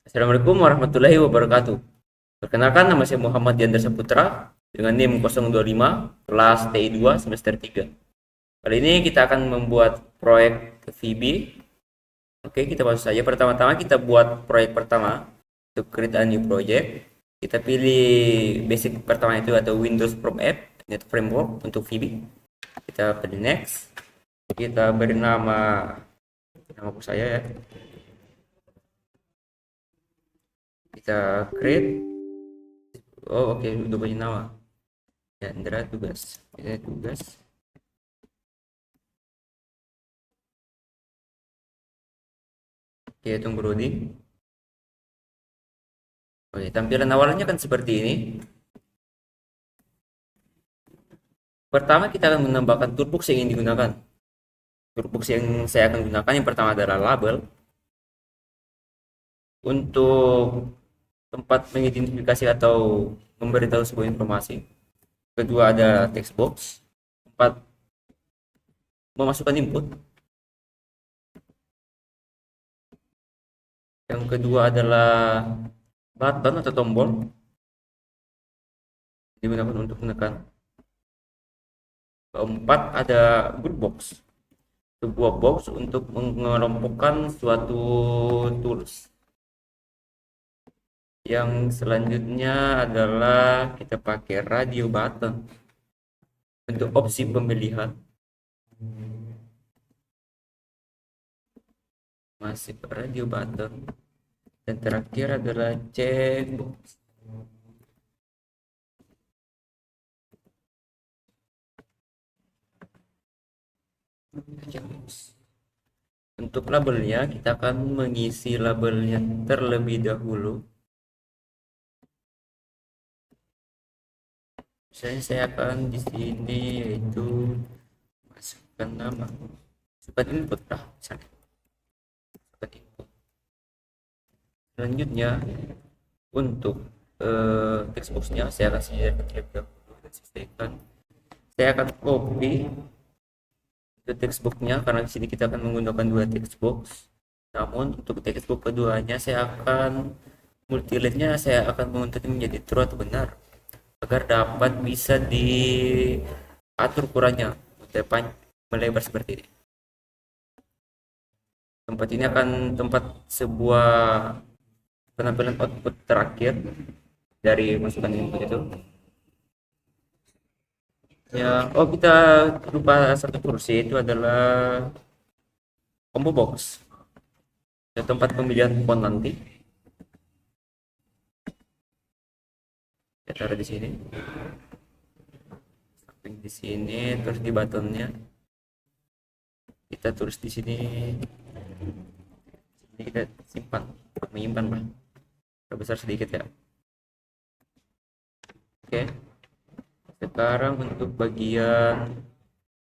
Assalamualaikum warahmatullahi wabarakatuh. Perkenalkan, nama saya Muhammad Diandra Saputra dengan NIM 025 kelas TI 2 semester 3. Kali ini kita akan membuat proyek VB. Oke, kita masuk saja. Pertama-tama kita buat proyek pertama untuk create a new project. Kita pilih basic pertama itu atau Windows From App Net Framework untuk VB. Kita pilih next. Kita beri nama saya ya. Kita create. Oh, oke, udah punya nama. Chandra tugas. Ini tugas. Oke, tunggu loading. Oke, tampilan awalnya kan seperti ini. Pertama kita akan menambahkan toolbox yang ingin digunakan. Toolbox yang saya akan gunakan yang pertama adalah label. Untuk tempat mengidentifikasi atau memberitahu sebuah informasi. Kedua ada text box. Tempat memasukkan input. Yang kedua adalah button atau tombol digunakan untuk menekan. Keempat ada group box, sebuah box untuk mengelompokkan suatu tools. Yang selanjutnya adalah kita pakai radio button untuk opsi pemilihan. Masih radio button. Dan terakhir adalah checkbox. Untuk labelnya kita akan mengisi labelnya terlebih dahulu. Saya akan di sini yaitu masukkan nama, masukkan input lah misalnya. Masukkan input. Selanjutnya untuk textboxnya saya akan sediakan terlebih dahulu dan selesaikan. Saya akan copy ke textbooknya karena di sini kita akan menggunakan dua textbox. Namun untuk textbook keduanya saya akan multilinenya saya akan menguntit menjadi true atau benar agar dapat bisa diatur ukurannya depan melebar seperti ini. Tempat ini akan tempat sebuah penampilan output terakhir dari masukan input itu. Ya, oh kita lupa satu kursi itu adalah combo box. Ya, tempat pemilihan font nanti. Kita taruh di sini. Samping di sini, terus di buttonnya kita tulis di sini. Ini kita simpan, menyimpan lah. Terbesar sedikit ya. Oke. Sekarang untuk bagian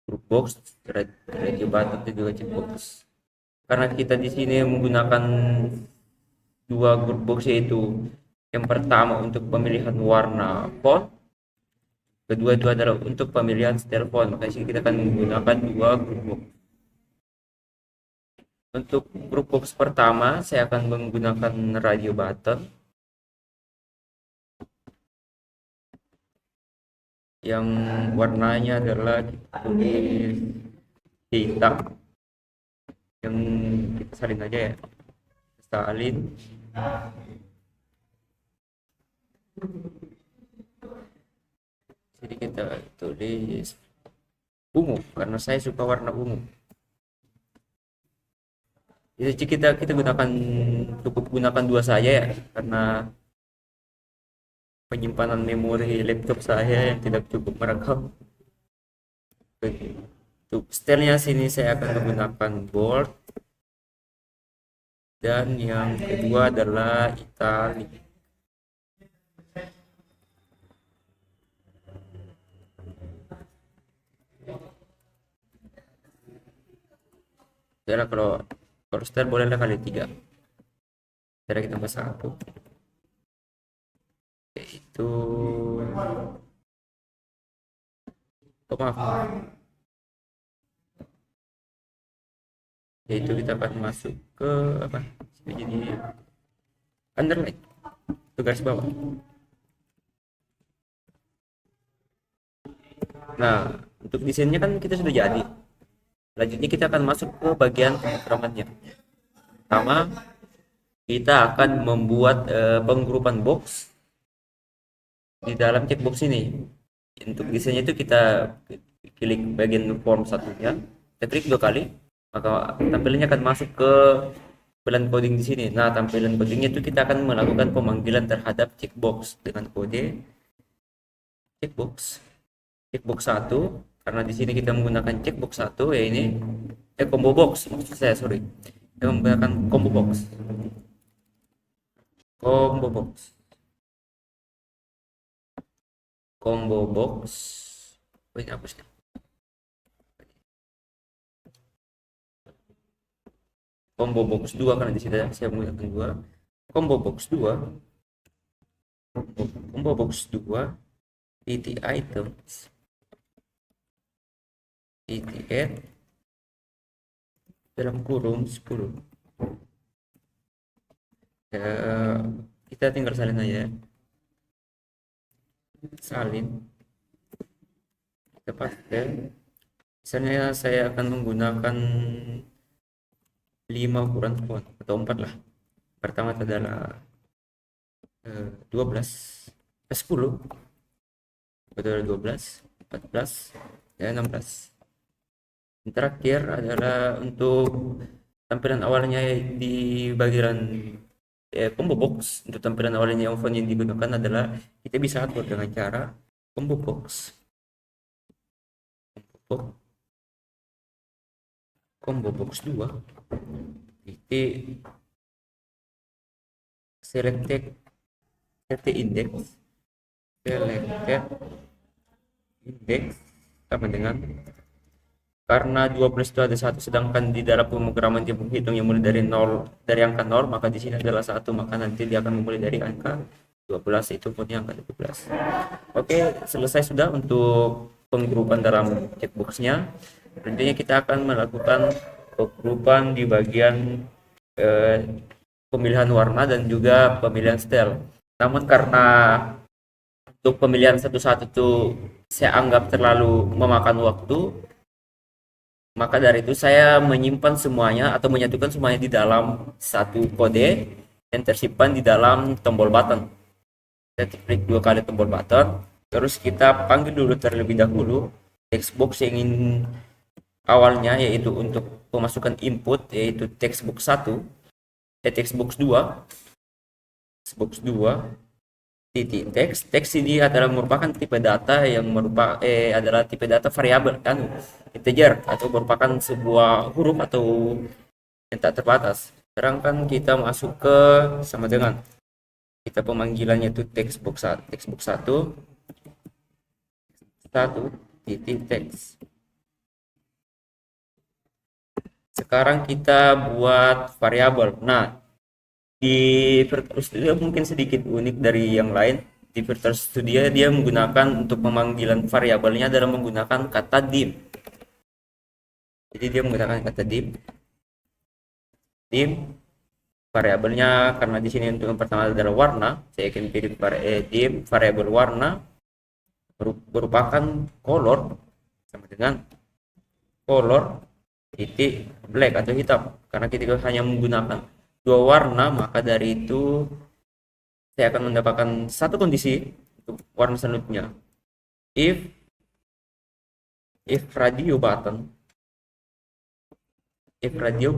group box, radio button dan juga checkbox. Karena kita di sini menggunakan dua group box yaitu yang pertama untuk pemilihan warna font, kedua itu adalah untuk pemilihan style font. Makanya kita akan menggunakan dua group box. Untuk group box pertama saya akan menggunakan radio button yang warnanya adalah tulis hitam, yang kita salin aja ya, salin. Jadi kita tulis ungu karena saya suka warna ungu. Jadi kita gunakan, cukup gunakan dua saja ya karena penyimpanan memori laptop saya yang tidak cukup merekam. Untuk stylenya sini saya akan menggunakan bold dan yang kedua adalah italic. Jadi kalau style bolehlah kali 3. Jadi kita tambah 1. Yaitu maaf. Yaitu kita akan masuk ke apa? Jadi underline itu garis bawah. Nah, untuk desainnya kan kita sudah jadi. Selanjutnya kita akan masuk ke bagian pemrogramannya. Pertama, kita akan membuat penggrupan box di dalam checkbox ini. Untuk desainnya itu kita klik bagian form satunya, kita klik 2 kali, maka tampilannya akan masuk ke tampilan coding di sini. Nah, tampilan codingnya itu kita akan melakukan pemanggilan terhadap checkbox dengan kode checkbox 1, karena di sini kita menggunakan checkbox 1 ya ini combo box maksud saya, sorry. Kita menggunakan combo box. Combo box. Ini apa sih? Combo box 2 karena di sini saya menggunakan 2. Combo box 2. Combo box 2 dt items dt add dalam kurung 10. Ya, kita tinggal salin aja. Salin. Kita paste. Misalnya saya akan menggunakan 5 ukuran font atau 4 lah. Pertama adalah 12, 10, betul 12, 14, dan 16. Yang terakhir adalah untuk tampilan awalnya di bagian combo box. Untuk tampilan awalnya yang font yang digunakan adalah kita bisa atur dengan cara combo box. Combo box 2 titik selected index sama dengan, karena 12 itu ada 1, sedangkan di dalam pemrograman dia menghitung yang mulai dari 0, dari angka 0, maka di sini adalah 1, maka nanti dia akan memulai dari angka 12, itu punya angka 12. Oke, selesai sudah untuk penggrupan dalam checkboxnya. Nantinya kita akan melakukan penggrupan di bagian pemilihan warna dan juga pemilihan style. Namun karena untuk pemilihan satu-satu itu saya anggap terlalu memakan waktu, maka dari itu saya menyimpan semuanya atau menyatukan semuanya di dalam satu kode yang tersimpan di dalam tombol button. Kita klik 2 kali tombol button, terus kita panggil dulu terlebih dahulu textbox yang ingin awalnya, yaitu untuk pemasukan input, yaitu textbox 1, textbox 2 titik teks ini adalah merupakan tipe data yang adalah tipe data variabel kan, integer, atau merupakan sebuah huruf atau yang tak terbatas. Sekarang kan kita masuk ke sama dengan kita pemanggilannya itu textbox 1 titik teks. Sekarang kita buat variabel. Nah, di Virtual Studio mungkin sedikit unik dari yang lain. Di Virtual Studio dia menggunakan untuk pemanggilan variabelnya adalah menggunakan kata div. Jadi dia menggunakan kata div variabelnya, karena di sini untuk yang pertama adalah warna, saya akan pilih div variabel warna merupakan color sama dengan color titik black atau hitam, karena kita hanya menggunakan 2 warna, maka dari itu saya akan mendapatkan satu kondisi untuk warna selanjutnya. If radio button 1, if radio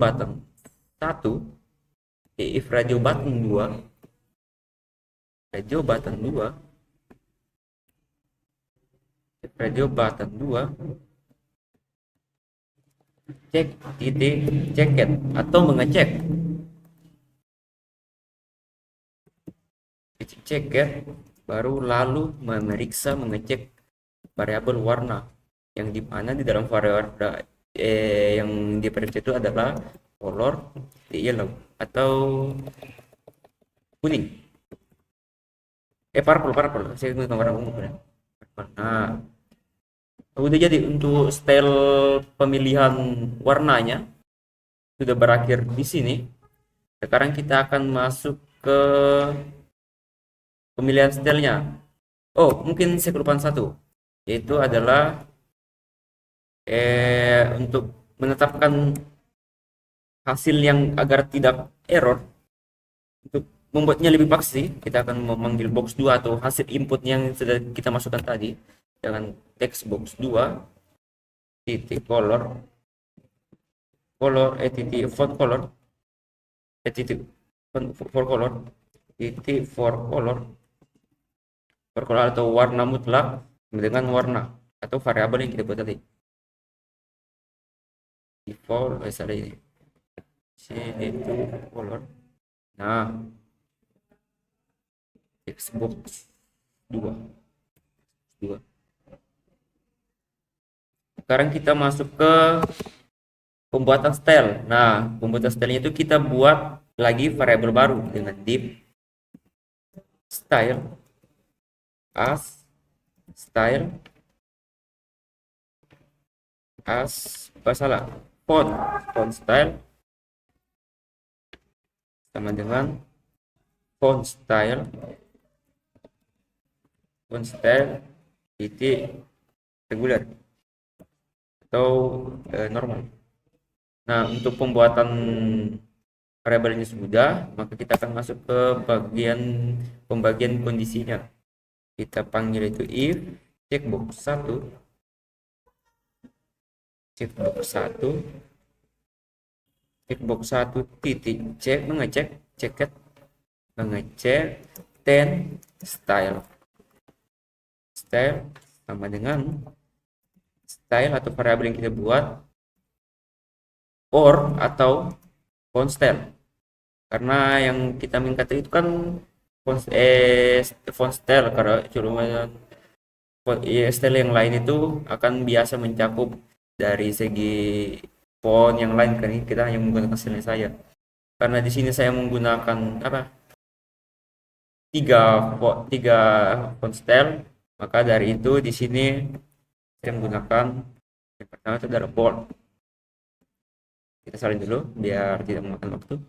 button 2, cek titik ceket atau mengecek ceket, baru lalu memeriksa mengecek variabel warna yang dimana di dalam variabel yang diperiksa itu adalah color yellow atau kuning, purple saya menggunakan warna ungu. Nah, udah jadi untuk style pemilihan warnanya sudah berakhir di sini. Sekarang kita akan masuk ke pemilihan stylenya. Oh, mungkin saya kelupaan satu, yaitu adalah untuk menetapkan hasil yang agar tidak error. Untuk membuatnya lebih pasti, kita akan memanggil box 2 atau hasil input yang sudah kita masukkan tadi dengan text box 2 titik titik font color titik font for color titik for color atau warna mutlak dengan warna atau variabel yang kita buat tadi default misalnya ini itu color. Nah, text box 2 sekarang kita masuk ke pembuatan style. Nah, pembuatan stylenya itu kita buat lagi variabel baru dengan div style as style salah font style sama dengan font style titik regular atau normal. Nah, untuk pembuatan variabelnya sudah, maka kita akan masuk ke bagian pembagian kondisinya. Kita panggil itu if checkbox 1 titik mengecek ten style sama dengan style atau variabel yang kita buat or atau font style, karena yang kita minta itu kan font style, karena cuma style yang lain itu akan biasa mencakup dari segi font yang lain, kan kita hanya menggunakan style saya, karena di sini saya menggunakan tiga font style, maka dari itu di sini saya menggunakan yang pertama itu adalah bold. Kita salin dulu biar tidak memakan waktu.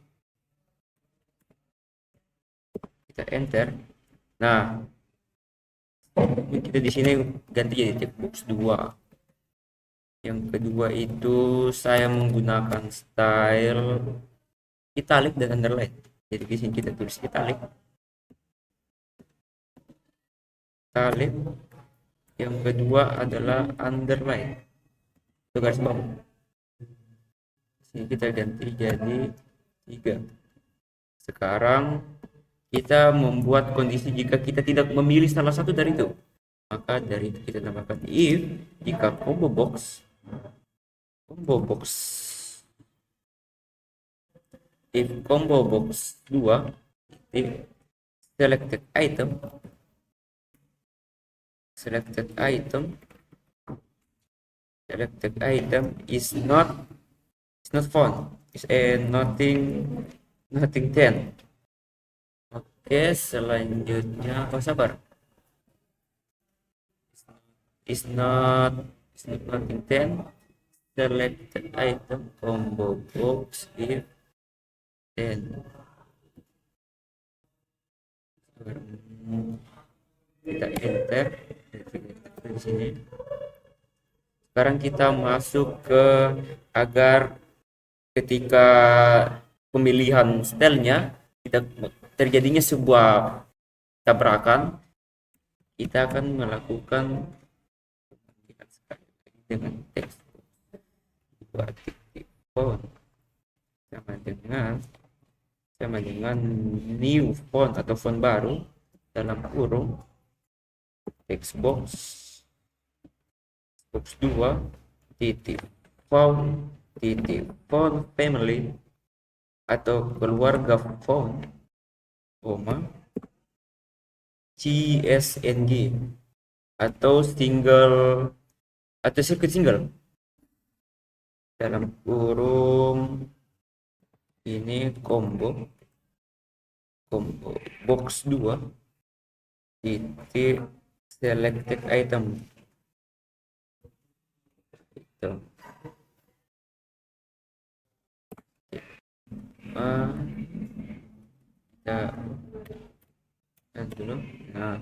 Kita enter. Nah, kita di sini ganti jadi checkbox 2. Yang kedua itu saya menggunakan style italic dan underline. Jadi di sini kita tulis italic. Yang kedua adalah underline. Itu garis bawah. Sini kita ganti jadi 3. Sekarang kita membuat kondisi jika kita tidak memilih salah satu dari itu, maka dari itu kita tambahkan if jika combo box if combo box 2 if selected item is not found, is a nothing 10. Oke, selanjutnya sabar. Is not nothing 10. Selected item combo box if 10. Kita enter di sini. Sekarang kita masuk ke agar ketika pemilihan stylenya kita terjadinya sebuah tabrakan, kita akan melakukan dengan teks font sama dengan new font atau font baru dalam kurung text box 2 titik font family atau keluarga font CSNG atau circuit single dalam kurung ini combo box 2 titik selected item itu kita dulu. Nah,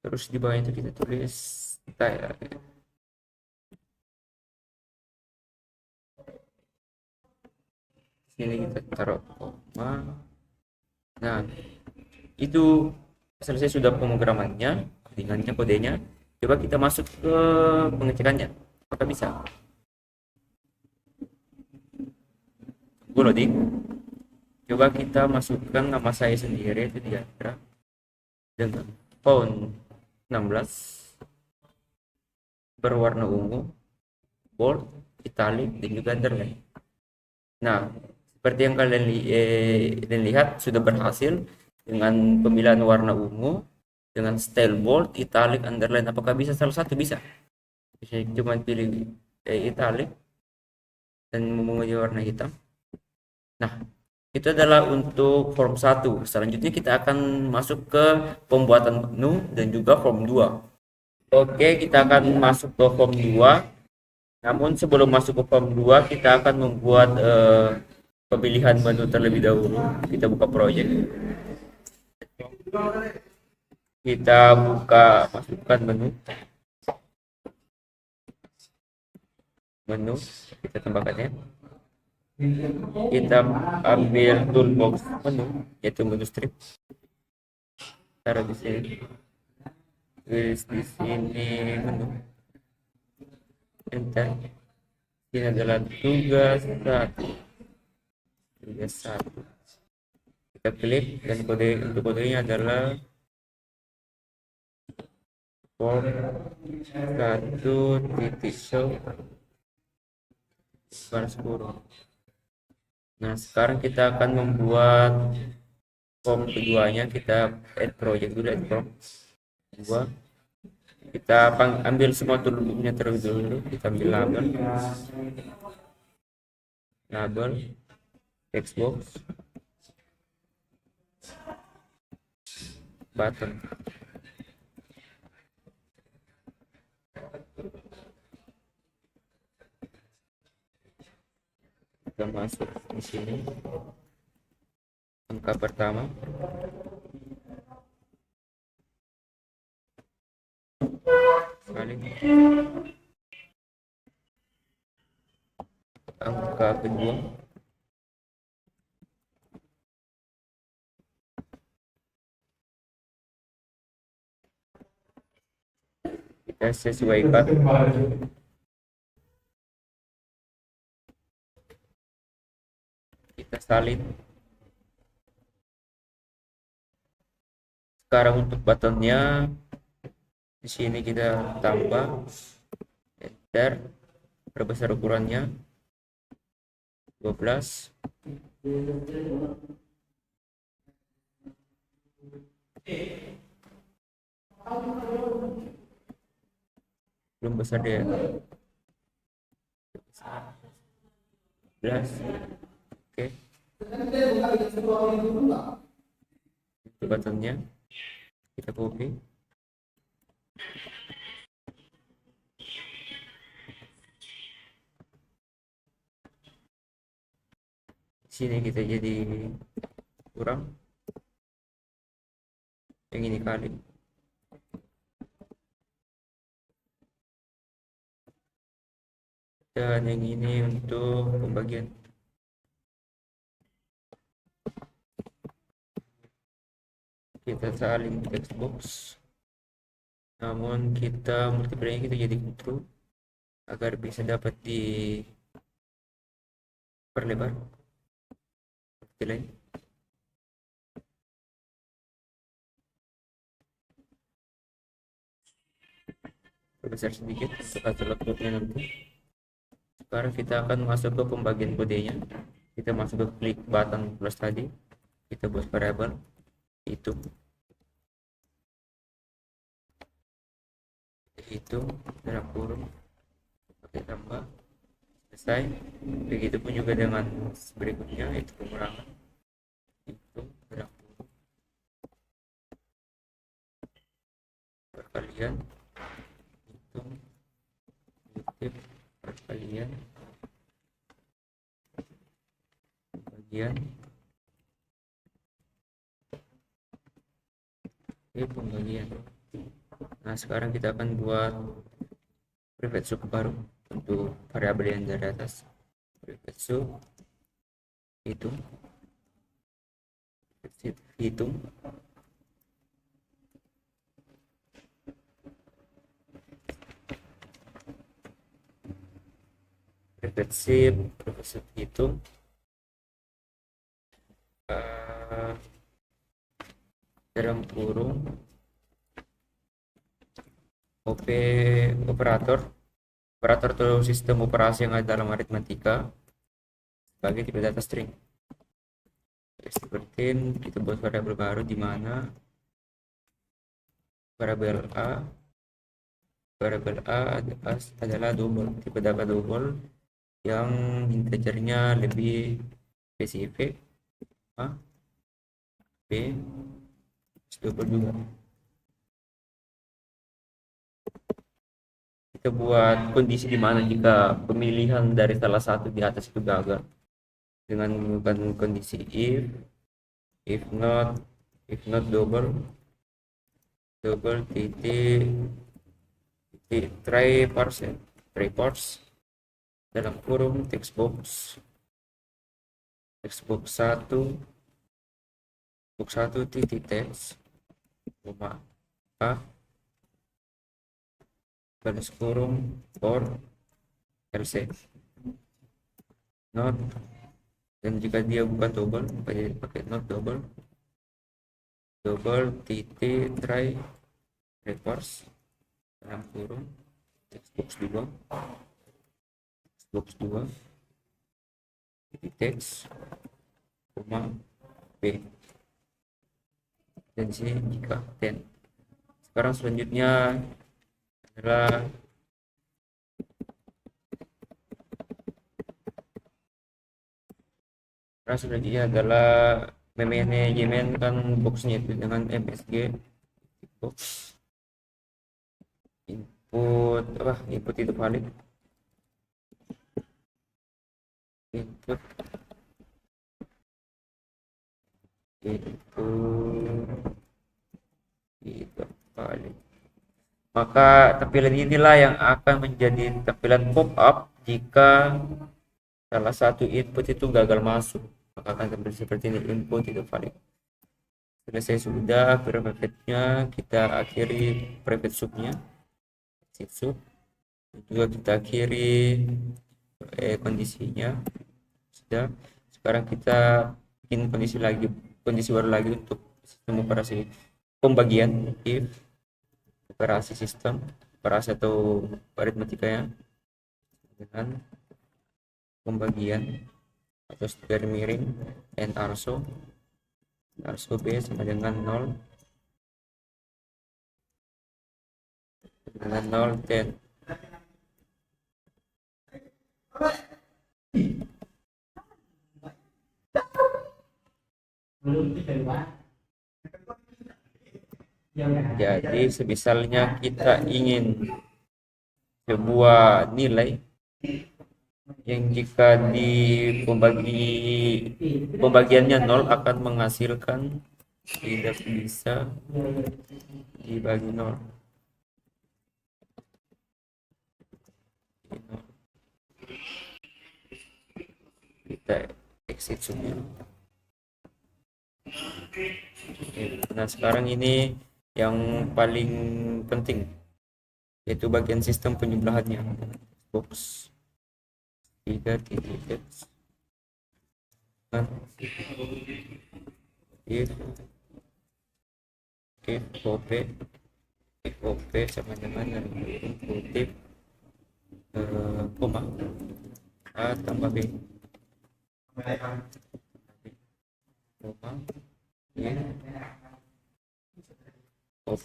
terus di bawah itu kita tulis style. Sini kita taruh koma. Nah, itu selesai sudah pemrogramannya, codingannya, kodenya. Coba kita masuk ke pengecekannya. Apakah bisa? Gue loading. Coba kita masukkan nama saya sendiri, itu Diandra, dengan font 16 berwarna ungu, bold, italic, dan juga underline. Nah, seperti yang kalian lihat sudah berhasil dengan pemilihan warna ungu, dengan style bold, italic, underline. Apakah bisa salah satu? Bisa. Bisa cuma pilih italic dan mengunci warna hitam. Nah, itu adalah untuk form 1. Selanjutnya kita akan masuk ke pembuatan menu dan juga form 2. Oke, kita akan masuk ke form 2. Namun sebelum masuk ke form 2, kita akan membuat pemilihan menu terlebih dahulu. Kita buka project. Kita buka, masukkan menu. Kita tambahkannya. Kita ambil toolbox menu, yaitu menu strip. Taruh di sini. Tulis di sini menu. Enter. Ini adalah tugas 1. Kita klik dan kode untuk kodenya adalah form 1.show baris kurung. Nah, sekarang kita akan membuat form keduanya. Kita add project dulu, add form 2. Kita ambil semua toolboxnya terlebih dulu. Kita ambil label, textbox, button. Kita masuk di sini. Angka pertama. Sekali. Angka kedua. Kita sesuaikan. Kita salin. Sekarang untuk buttonnya di sini kita tambah, enter, perbesar ukurannya 12. Belum besar deh. 12. Oke. Itu buttonnya. Kita copy. Sini kita jadi kurang. Yang ini kali. Dan yang ini untuk pembagian. Kita salin textbox. Namun kita multiplier kita jadi true agar bisa dapat di perlebar. Lain. Perbesar sedikit untuk atur outputnya nanti. Sekarang kita akan masuk ke pembagian kodenya. Kita masuk ke klik button plus tadi. Kita buat variabel itu dalam kurung, pakai tambah, selesai. Begitupun juga dengan berikutnya, itu pengurangan itu dalam kurung, perkalian itu perkalian pembagian. Oke, pembagian. Nah, sekarang kita akan buat private sub baru untuk variabel yang dari atas. Private sub hitung, hitung, private sub hitung, dalam kurung OP operator atau sistem operasi yang ada dalam aritmatika sebagai tipe data string. Seperti kita buat variabel baru di mana variabel A adalah double, tipe data double yang integernya lebih spesifik. A B double juga. Kita buat kondisi di mana jika pemilihan dari salah satu di atas itu gagal dengan menggunakan kondisi if not double titik try parse dalam kurung text box 1 titik text A garis kurung for else not, dan jika dia bukan double pakai not double titik try parse dalam kurung text box 2 titik text B, dan sini jika 10. Sekarang selanjutnya adalah memanajemenkan boxnya itu dengan MSG box input itu valid, input itu valid. Maka tampilan inilah yang akan menjadi tampilan pop-up jika salah satu input itu gagal masuk, maka akan tampil seperti ini, input itu valid. Selesai sudah private-nya, kita akhiri private subnya, sub juga kita akhiri kondisinya sudah. Sekarang kita bikin kondisi baru lagi untuk sistem operasi pembagian, if operasi sistem operasi atau aritmatikanya dengan pembagian atau setir miring and also B sama dengan 0 10. Jadi semisalnya kita ingin sebuah nilai yang jika di pembagiannya 0 akan menghasilkan tidak bisa dibagi 0. Kita exit subnya. Nah, sekarang ini yang paling penting yaitu bagian sistem penjumlahannya. Box 3 titik x if op sama dengan kutip koma A tambah B koma op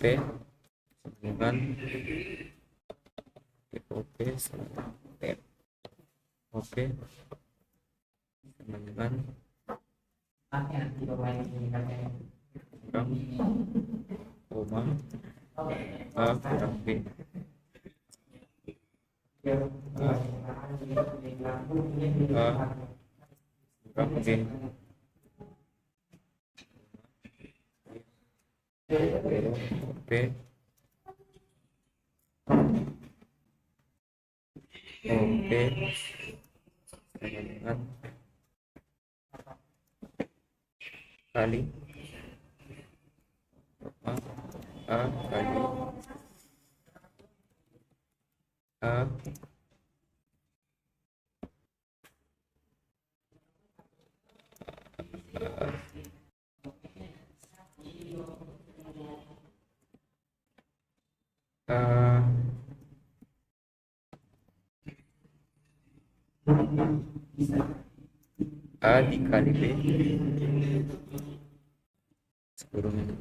dengan op sama F op sama dengan koma A kurang B A Oke. Oke. Oke. Dengan kali A kali A A dikali B sekurangnya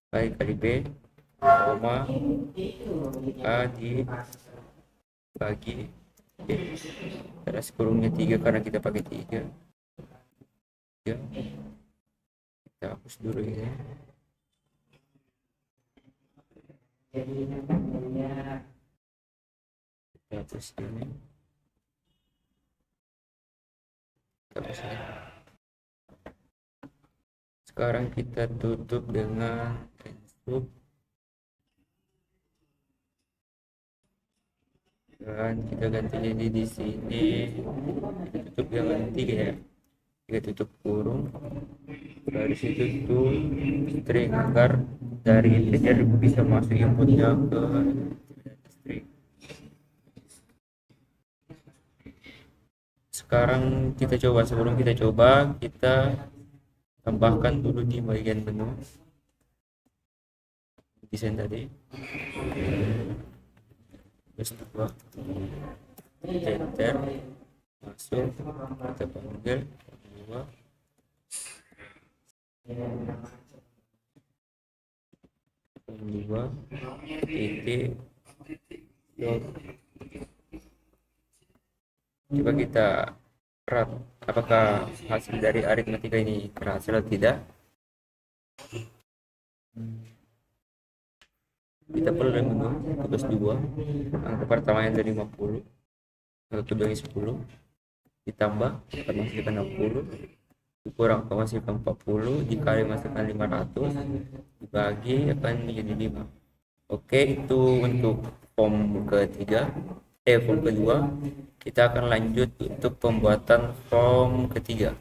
baik kali B koma A dibagi B ada sekurangnya 3 karena kita pakai 3 ya, kita hapus dulu ini kita hapus ini kita hapus ini. Sekarang kita tutup dengan ensub dan kita ganti jadi di sini kita tutup dengan 3 ya, kita tutup kurung dari situ tuh string agar dari integer bisa masuk inputnya ke string. Sekarang kita coba, sebelum kita coba kita tambahkan dulu di bagian menu desain tadi terus coba enter masuk kita panggil dua titik dot. Coba kita rat apakah hasil dari aritmatika ini berhasil atau tidak. Kita perlu menu tugas 2 angka pertama yang dari 50 angka kedua 10 ditambah kita masukkan 60 dikurang kita masukkan 40 dikali masukkan 500 dibagi akan menjadi 5. Oke, itu untuk form ketiga. Form kedua kita akan lanjut untuk pembuatan form ketiga.